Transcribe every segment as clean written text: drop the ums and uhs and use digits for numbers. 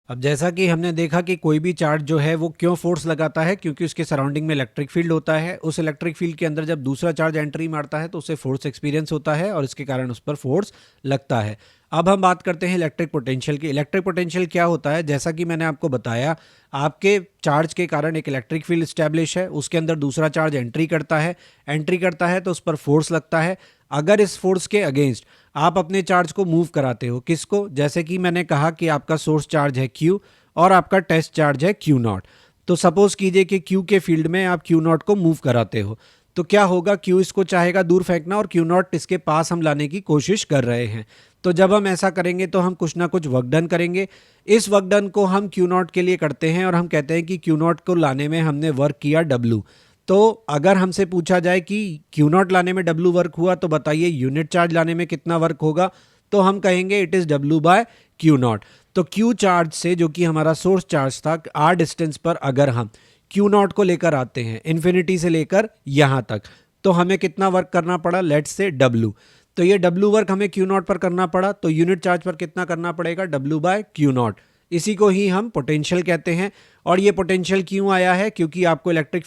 अब जैसा कि हमने देखा कि कोई भी चार्ज जो है वो क्यों फोर्स लगाता है, क्योंकि उसके सराउंडिंग में इलेक्ट्रिक फील्ड होता है। उस इलेक्ट्रिक फील्ड के अंदर जब दूसरा चार्ज एंट्री मारता है तो उसे फोर्स एक्सपीरियंस होता है और इसके कारण उस पर फोर्स लगता है। अब हम बात करते हैं इलेक्ट्रिक पोटेंशियल की। इलेक्ट्रिक पोटेंशियल क्या होता है? जैसा कि मैंने आपको बताया, आपके चार्ज के कारण एक इलेक्ट्रिक फील्ड स्टैब्लिश है, उसके अंदर दूसरा चार्ज एंट्री करता है तो उस पर फोर्स लगता है। अगर इस फोर्स के अगेंस्ट आप अपने चार्ज को मूव कराते हो, किसको? जैसे कि मैंने कहा कि आपका सोर्स चार्ज है Q और आपका टेस्ट चार्ज है Q0। तो सपोज कीजिए कि Q के फील्ड में आप Q0 को मूव कराते हो, तो क्या होगा? Q इसको चाहेगा दूर फेंकना और Q0 इसके पास हम लाने की कोशिश कर रहे हैं। तो जब हम ऐसा करेंगे तो हम कुछ ना कुछ वर्क डन करेंगे। इस वर्क डन को हम Q0 के लिए करते हैं और हम कहते हैं कि Q0 को लाने में हमने वर्क किया W। तो अगर हमसे पूछा जाए कि Q0 लाने में W वर्क हुआ, तो बताइए यूनिट चार्ज लाने में कितना वर्क होगा? तो हम कहेंगे it is W by Q0। तो Q चार्ज से, जो कि हमारा सोर्स चार्ज था, R डिस्टेंस पर अगर हम Q0 को लेकर आते हैं इन्फिनिटी से लेकर यहां तक, तो हमें कितना वर्क करना पड़ा? Let's say W। तो ये W वर्क हमें Q0 पर करना पड़ा, तो यूनिट चार्ज पर कितना करना पड़ेगा? W by Q0। इसी को ही हम पोटेंशियल कहते हैं। और ये पोटेंशियल क्यों आया है? क्योंकि आपको इलेक्ट्रिक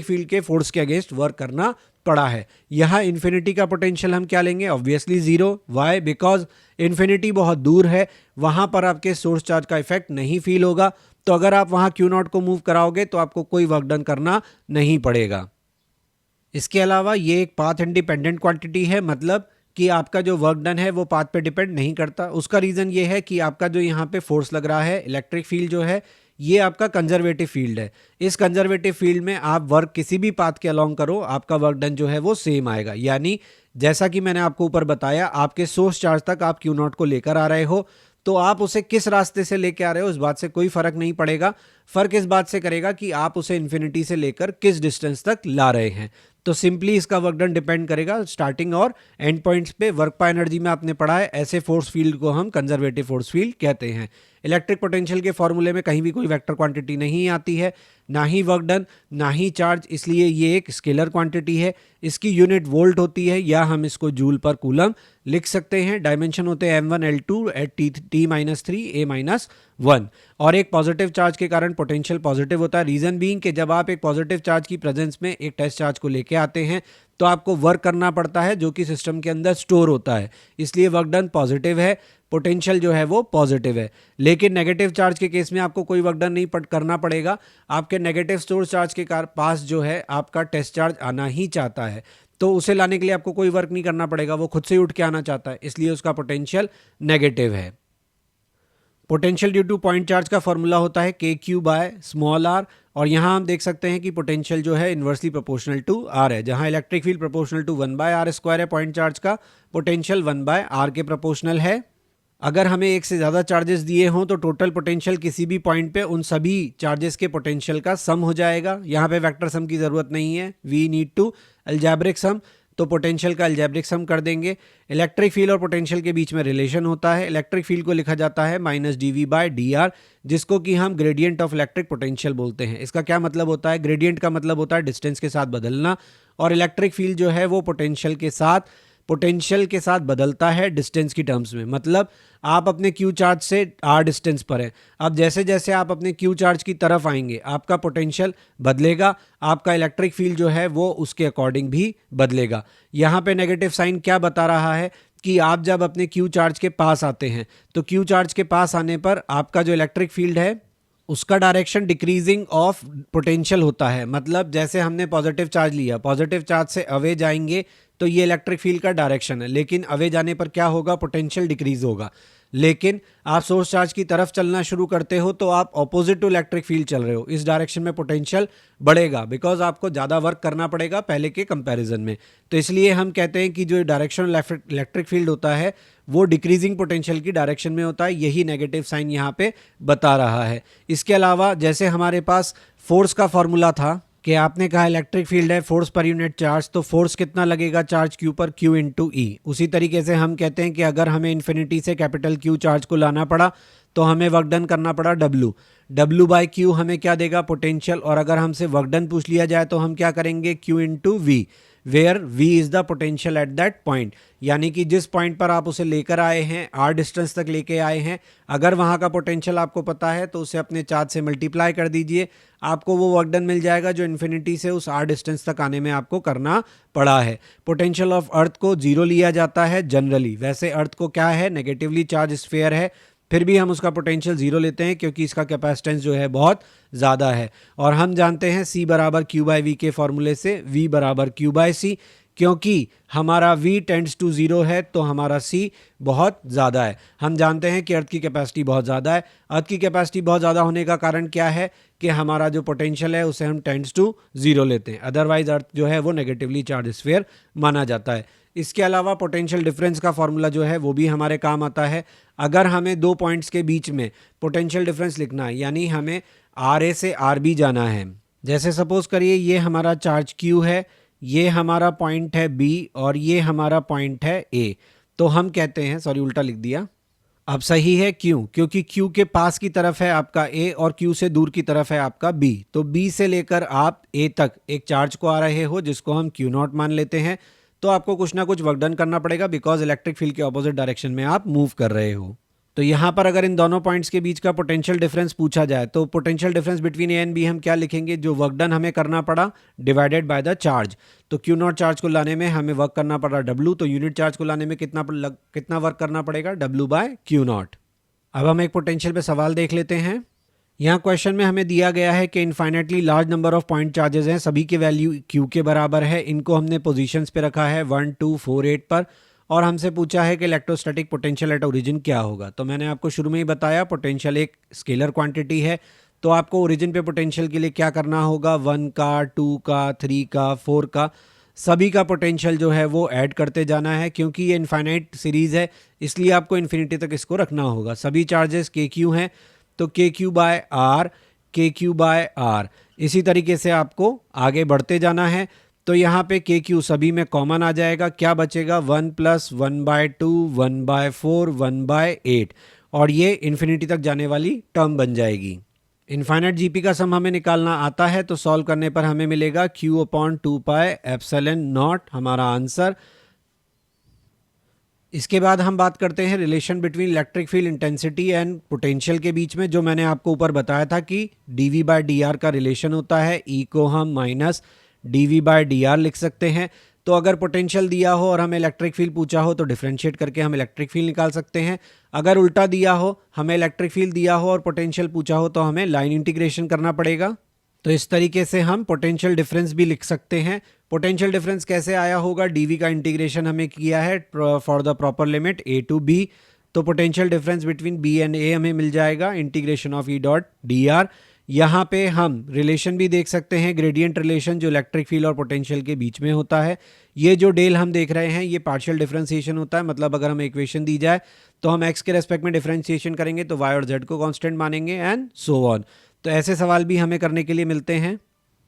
फील्ड के फोर्स के अगेंस्ट वर्क करना पड़ा है। यहाँ इन्फिनिटी का पोटेंशियल हम क्या लेंगे? Obviously zero. Why? Because infinity बहुत दूर है, वहां पर आपके सोर्स चार्ज का इफेक्ट नहीं फील होगा। तो अगर आप वहां Q0 को मूव कराओगे तो आपको कोई वर्क डन करना नहीं पड़ेगा। इसके अलावा ये एक पाथ इंडिपेंडेंट क्वांटिटी है, मतलब कि आपका जो वर्क डन है वो पाथ पे डिपेंड नहीं करता। उसका रीज़न ये है कि आपका जो यहाँ पे फोर्स लग रहा है, इलेक्ट्रिक फील्ड जो है, ये आपका कंजर्वेटिव फील्ड है। इस कंजर्वेटिव फील्ड में आप वर्क किसी भी पाथ के अलोंग करो, आपका वर्क डन जो है वो सेम आएगा। यानी जैसा कि मैंने आपको ऊपर बताया, आपके सोर्स चार्ज तक आप Q0 को लेकर आ रहे हो, तो आप उसे किस रास्ते से लेके आ रहे हो इस बात से कोई फर्क नहीं पड़ेगा। फर्क इस बात से करेगा कि आप उसे इन्फिनिटी से लेकर किस डिस्टेंस तक ला रहे हैं। तो सिंपली इसका वर्क डन डिपेंड करेगा स्टार्टिंग और एंड पॉइंट्स पे। वर्क पावर एनर्जी में आपने पढ़ा है, ऐसे फोर्स फील्ड को हम कंजर्वेटिव फोर्स फील्ड कहते हैं। इलेक्ट्रिक पोटेंशियल के फॉर्मूले में कहीं भी कोई वेक्टर क्वांटिटी नहीं आती है, ना ही वर्क डन, ना ही चार्ज, इसलिए ये एक स्केलर क्वांटिटी है। इसकी यूनिट वोल्ट होती है, या हम इसको जूल पर कूलम लिख सकते हैं। डायमेंशन होते हैं m1 l2 eight t-3 a-1। और एक पॉजिटिव चार्ज के कारण पोटेंशियल पॉजिटिव होता है। रीजन बीइंग कि जब आप एक पॉजिटिव चार्ज की प्रेजेंस में एक टेस्ट चार्ज को लेके आते हैं तो आपको वर्क करना पड़ता है, जो कि सिस्टम के अंदर स्टोर होता है, इसलिए वर्क डन पॉजिटिव है, पोटेंशियल जो है वो पॉजिटिव है। लेकिन नेगेटिव चार्ज के केस में आपको कोई वर्क डन नहीं करना पड़ेगा। आपके नेगेटिव स्टोर चार्ज के पास जो है आपका टेस्ट चार्ज आना ही चाहता है, तो उसे लाने के लिए आपको कोई वर्क नहीं करना पड़ेगा, वो खुद से ही उठ के आना चाहता है, इसलिए उसका पोटेंशियल नेगेटिव है। Potential due two point charge का फॉर्मूला होता है KQ बाय स्मॉल r। और यहाँ हम देख सकते हैं कि पोटेंशियल जो है इन्वर्सली प्रोपोर्शनल टू r है। जहाँ electric field proportional to 1/r² है, पॉइंट चार्ज का पोटेंशियल 1/r के प्रोपोर्शनल है। अगर हमें एक से ज़्यादा चार्जेस दिए हों तो टोटल पोटेंशियल किसी भी पॉइंट पे उन सभी चार्जेस के पोटेंशियल का सम हो जाएगा। यहाँ पे वेक्टर सम की ज़रूरत नहीं है, वी नीड टू अलजेब्रिक सम। तो पोटेंशियल का अलजेब्रिक सम कर देंगे। इलेक्ट्रिक फील्ड और पोटेंशियल के बीच में रिलेशन होता है। इलेक्ट्रिक फील्ड को लिखा जाता है -dv/dr, जिसको कि हम ग्रेडियंट ऑफ इलेक्ट्रिक पोटेंशियल बोलते हैं। इसका क्या मतलब होता है? ग्रेडियंट का मतलब होता है डिस्टेंस के साथ बदलना, और इलेक्ट्रिक फील्ड जो है वो पोटेंशियल के साथ बदलता है डिस्टेंस की टर्म्स में। मतलब आप अपने Q चार्ज से R डिस्टेंस पर हैं, अब जैसे जैसे आप अपने Q चार्ज की तरफ आएंगे आपका पोटेंशियल बदलेगा, आपका इलेक्ट्रिक फील्ड जो है वो उसके अकॉर्डिंग भी बदलेगा। यहाँ पे नेगेटिव साइन क्या बता रहा है कि आप जब अपने Q चार्ज के पास आते हैं तो Q चार्ज के पास आने पर आपका जो इलेक्ट्रिक फील्ड है उसका डायरेक्शन डिक्रीजिंग ऑफ पोटेंशियल होता है। मतलब जैसे हमने पॉजिटिव चार्ज लिया, पॉजिटिव चार्ज से अवे जाएंगे तो ये इलेक्ट्रिक फील्ड का डायरेक्शन है, लेकिन अवे जाने पर क्या होगा? पोटेंशियल डिक्रीज होगा। लेकिन आप सोर्स चार्ज की तरफ चलना शुरू करते हो तो आप ऑपोजिट टू इलेक्ट्रिक फील्ड चल रहे हो, इस डायरेक्शन में पोटेंशियल बढ़ेगा, बिकॉज आपको ज़्यादा वर्क करना पड़ेगा पहले के कंपैरिजन में। तो इसलिए हम कहते हैं कि जो डायरेक्शन इलेक्ट्रिक फील्ड होता है वो डिक्रीजिंग पोटेंशियल की डायरेक्शन में होता है। यही नेगेटिव साइन यहाँ पे बता रहा है। इसके अलावा जैसे हमारे पास फोर्स का फॉर्मूला था कि आपने कहा इलेक्ट्रिक फील्ड है फोर्स पर यूनिट चार्ज, तो फोर्स कितना लगेगा चार्ज Q पर? Q इंटू ई। उसी तरीके से हम कहते हैं कि अगर हमें इन्फिनिटी से कैपिटल Q चार्ज को लाना पड़ा तो हमें वर्क डन करना पड़ा W बाई Q हमें क्या देगा? पोटेंशियल। और अगर हमसे वर्क डन पूछ लिया जाए तो हम क्या करेंगे? Q into V. Where v is the potential at that point, यानी कि जिस पॉइंट पर आप उसे लेकर आए हैं, r डिस्टेंस तक लेके आए हैं, अगर वहां का पोटेंशियल आपको पता है तो उसे अपने चार्ज से मल्टीप्लाई कर दीजिए, आपको वो वर्क डन मिल जाएगा जो इन्फिनिटी से उस r डिस्टेंस तक आने में आपको करना पड़ा है। पोटेंशियल ऑफ अर्थ को जीरो लिया जाता है जनरली, वैसे अर्थ को क्या है, नेगेटिवली चार्ज स्फीयर है, फिर भी हम उसका पोटेंशियल जीरो लेते हैं क्योंकि इसका कैपेसिटेंस जो है बहुत ज़्यादा है। और हम जानते हैं C बराबर Q बाई वी के फॉर्मूले से V बराबर Q बाई सी, क्योंकि हमारा V टेंड्स टू ज़ीरो है तो हमारा C बहुत ज़्यादा है। हम जानते हैं कि अर्थ की कैपेसिटी बहुत ज़्यादा है। अर्थ की कैपेसिटी बहुत ज़्यादा होने का कारण क्या है कि हमारा जो पोटेंशियल है उसे हम टेंड्स टू ज़ीरो लेते हैं, अदरवाइज अर्थ जो है वो नेगेटिवली चार्ज स्फीयर माना जाता है। इसके अलावा पोटेंशियल डिफरेंस का फॉर्मूला जो है वो भी हमारे काम आता है। अगर हमें दो पॉइंट्स के बीच में पोटेंशियल डिफरेंस लिखना है, यानी हमें आर ए से आर बी जाना है, जैसे सपोज करिए ये हमारा चार्ज Q है, ये हमारा पॉइंट है B और ये हमारा पॉइंट है A, तो हम कहते हैं, सॉरी उल्टा लिख दिया, अब सही है क्यों, क्योंकि Q के पास की तरफ है आपका A और Q से दूर की तरफ है आपका B, तो B से लेकर आप A तक एक चार्ज को आ रहे हो जिसको हम Q नॉट मान लेते हैं, तो आपको कुछ ना कुछ वर्क डन करना पड़ेगा बिकॉज इलेक्ट्रिक फील्ड के ऑपोजिट डायरेक्शन में आप मूव कर रहे हो। तो यहाँ पर अगर इन दोनों पॉइंट्स के बीच का पोटेंशियल डिफरेंस पूछा जाए तो potential difference between A and B हम क्या लिखेंगे, जो वर्क डन हमें करना पड़ा डिवाइडेड बाय द चार्ज। तो Q नॉट चार्ज को लाने में हमें वर्क करना पड़ा W, तो यूनिट चार्ज को लाने में कितना वर्क करना पड़ेगा, W बाय Q नॉट। अब हम एक पोटेंशियल पे सवाल देख लेते हैं। यहाँ क्वेश्चन में हमें दिया गया है कि infinitely large number of point charges हैं, सभी के वैल्यू Q के बराबर है, इनको हमने पोजीशंस पे रखा है 1 2 4 8 पर, और हमसे पूछा है कि इलेक्ट्रोस्टैटिक पोटेंशियल एट ओरिजिन क्या होगा। तो मैंने आपको शुरू में ही बताया पोटेंशियल एक स्केलर क्वांटिटी है, तो आपको ओरिजिन पे पोटेंशियल के लिए क्या करना होगा, 1 का 2 का 3 का 4 का सभी का पोटेंशियल जो है वो ऐड करते जाना है, क्योंकि ये इनफाइनाइट सीरीज है इसलिए आपको इन्फिनिटी तक इसको रखना होगा। सभी चार्जेस KQ हैं तो KQ by R, KQ by R, इसी तरीके से आपको आगे बढ़ते जाना है। तो यहाँ पे KQ सभी में कॉमन आ जाएगा, क्या बचेगा, 1 प्लस 1 बाय 2 1 बाय 4 1 बाय 8, और ये इन्फिनिटी तक जाने वाली टर्म बन जाएगी। इनफाइनाइट GP का सम हमें निकालना आता है तो सॉल्व करने पर हमें मिलेगा Q upon 2 pi epsilon not, हमारा आंसर। इसके बाद हम बात करते हैं relation between electric field intensity and potential के बीच में, जो मैंने आपको ऊपर बताया था कि dV बाय dr का रिलेशन होता है, E को हम माइनस dV बाय dr लिख सकते हैं। तो अगर पोटेंशियल दिया हो और हमें इलेक्ट्रिक फील्ड पूछा हो तो डिफरेंशिएट करके हम इलेक्ट्रिक फील्ड निकाल सकते हैं। अगर उल्टा दिया हो, हमें इलेक्ट्रिक फील्ड दिया हो और पोटेंशियल पूछा हो, तो हमें लाइन इंटीग्रेशन करना पड़ेगा। तो इस तरीके से हम पोटेंशियल डिफरेंस भी लिख सकते हैं। पोटेंशियल डिफरेंस कैसे आया होगा, dV का इंटीग्रेशन हमें किया है for the proper limit a to b, तो potential difference between b and a हमें मिल जाएगा integration of E dot dr। यहाँ पे हम रिलेशन भी देख सकते हैं, ग्रेडियंट रिलेशन जो इलेक्ट्रिक फील्ड और पोटेंशियल के बीच में होता है। ये जो डेल हम देख रहे हैं ये पार्शियल डिफरेंशिएशन होता है, मतलब अगर हमें इक्वेशन दी जाए तो हम x के रेस्पेक्ट में डिफरेंशिएशन करेंगे तो y और z को कांस्टेंट मानेंगे एंड सो ऑन। तो ऐसे सवाल भी हमें करने के लिए मिलते हैं।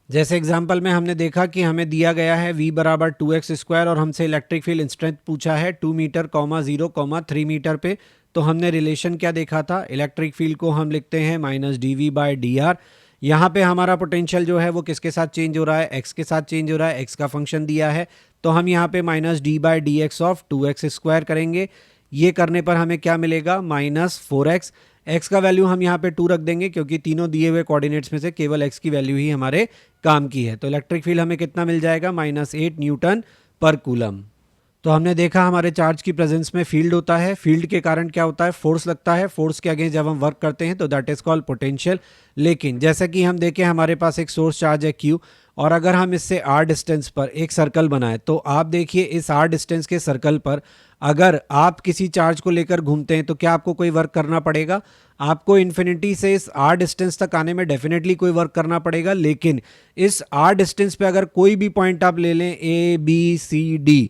जैसे एग्जाम्पल में हमने देखा कि हमें दिया गया है v बराबर 2x स्क्वायर और हमसे इलेक्ट्रिक फील्ड स्ट्रेंथ पूछा है 2 मीटर 0 3 मीटर पे। तो हमने रिलेशन क्या देखा था, इलेक्ट्रिक फील्ड को हम लिखते हैं माइनस dV बाय dr। यहाँ पे हमारा पोटेंशियल जो है वो किसके साथ चेंज हो रहा है, x के साथ चेंज हो रहा है, x का फंक्शन दिया है, तो हम यहाँ पे minus d by dx of 2x square करेंगे। ये करने पर हमें क्या मिलेगा, माइनस 4x। x का वैल्यू हम यहाँ पे 2 रख देंगे क्योंकि तीनों दिए हुए कोऑर्डिनेट्स में से केवल x की वैल्यू ही हमारे काम की है। तो इलेक्ट्रिक फील्ड हमें कितना मिल जाएगा, माइनस 8 न्यूटन पर कूलम। तो हमने देखा हमारे चार्ज की प्रेजेंस में फील्ड होता है, फील्ड के कारण क्या होता है, फोर्स लगता है, फोर्स के अगेंस्ट जब हम वर्क करते हैं तो दैट इज कॉल्ड पोटेंशियल। लेकिन जैसा कि हम देखें हमारे पास एक सोर्स चार्ज है Q, और अगर हम इससे r डिस्टेंस पर एक सर्कल बनाएं तो आप देखिए इस r डिस्टेंस के सर्कल पर अगर आप किसी चार्ज को लेकर घूमते हैं तो क्या आपको कोई वर्क करना पड़ेगा, आपको इन्फिनिटी से इस r डिस्टेंस तक आने में डेफिनेटली कोई वर्क करना पड़ेगा। लेकिन इस r डिस्टेंस पे अगर कोई भी पॉइंट आप ले लें A B C D,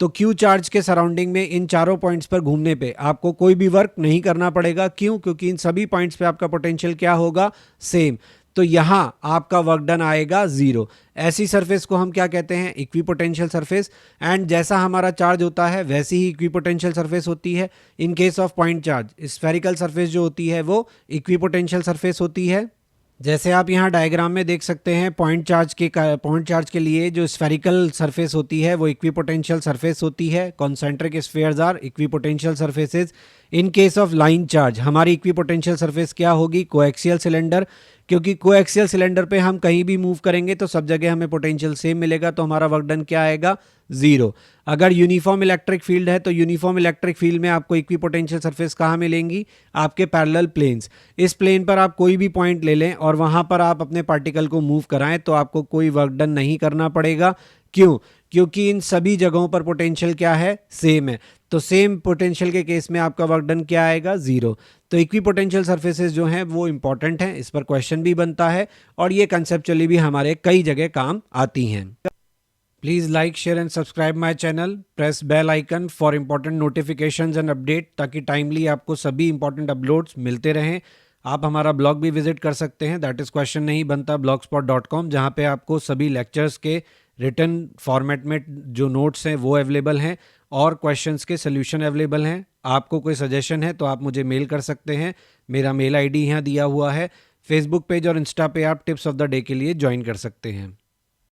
तो Q चार्ज के सराउंडिंग में इन चारों पॉइंट्स पर घूमने पे आपको कोई भी वर्क नहीं करना पड़ेगा। क्यों, क्योंकि इन सभी पॉइंट्स पे आपका पोटेंशियल क्या होगा, सेम। तो यहाँ आपका वर्क डन आएगा 0। ऐसी सरफेस को हम क्या कहते हैं, इक्विपोटेंशियल सरफेस। एंड जैसा हमारा चार्ज होता है वैसी ही इक्विपोटेंशियल सरफेस होती है। इन case of point charge spherical surface जो होती है वो इक्विपोटेंशियल सरफेस होती है। जैसे आप यहाँ डायग्राम में देख सकते हैं, पॉइंट चार्ज के लिए जो स्फेरिकल सरफेस होती है वो इक्विपोटेंशियल सरफेस होती है। Concentric spheres are equipotential surfaces. In case of line charge हमारी इक्विपोटेंशियल सरफेस क्या होगी? कोएक्सियल सिलेंडर, क्योंकि कोएक्सियल सिलेंडर पे हम कहीं भी मूव करेंगे तो सब जगह हमें पोटेंशियल सेम मिलेगा, तो हमारा वर्क डन क्या आएगा? जीरो। अगर यूनिफॉर्म इलेक्ट्रिक फील्ड है तो यूनिफॉर्म इलेक्ट्रिक फील्ड में आपको इक्विपोटेंशियल सरफेस कहाँ मिलेंगी? आपके पैरेलल प्लेन्स। इस प्लेन पर आप कोई भी पॉइंट ले लें और वहां पर आप अपने पार्टिकल को मूव कराएं तो आपको कोई वर्क डन नहीं करना पड़ेगा। क्यों? क्योंकि इन सभी जगहों पर पोटेंशियल क्या है? सेम है। तो सेम पोटेंशियल के केस में आपका वर्क डन क्या आएगा? जीरो। तो इक्विपोटेंशियल सरफेसेस जो हैं वो इंपॉर्टेंट हैं, इस पर क्वेश्चन भी बनता है और ये कंसेप्चुअली भी हमारे कई जगह काम आती हैं। Please like, share and subscribe my channel. Press bell icon for important notifications and update, ताकि टाइमली आपको सभी इंपॉर्टेंट अपलोड्स मिलते रहें। आप हमारा ब्लॉग भी विजिट कर सकते हैं, दैट इज़ क्वेश्चन नहीं बनता blogspot.com, जहाँ पे आपको सभी लेक्चर्स के रिटन फॉर्मेट में जो नोट्स हैं वो अवेलेबल हैं और क्वेश्चंस के सोल्यूशन अवेलेबल हैं। आपको कोई सजेशन है तो आप मुझे मेल कर सकते हैं, मेरा मेल आईडी यहाँ दिया हुआ है। फेसबुक पेज और इंस्टा पे आप टिप्स ऑफ द डे के लिए ज्वाइन कर सकते हैं।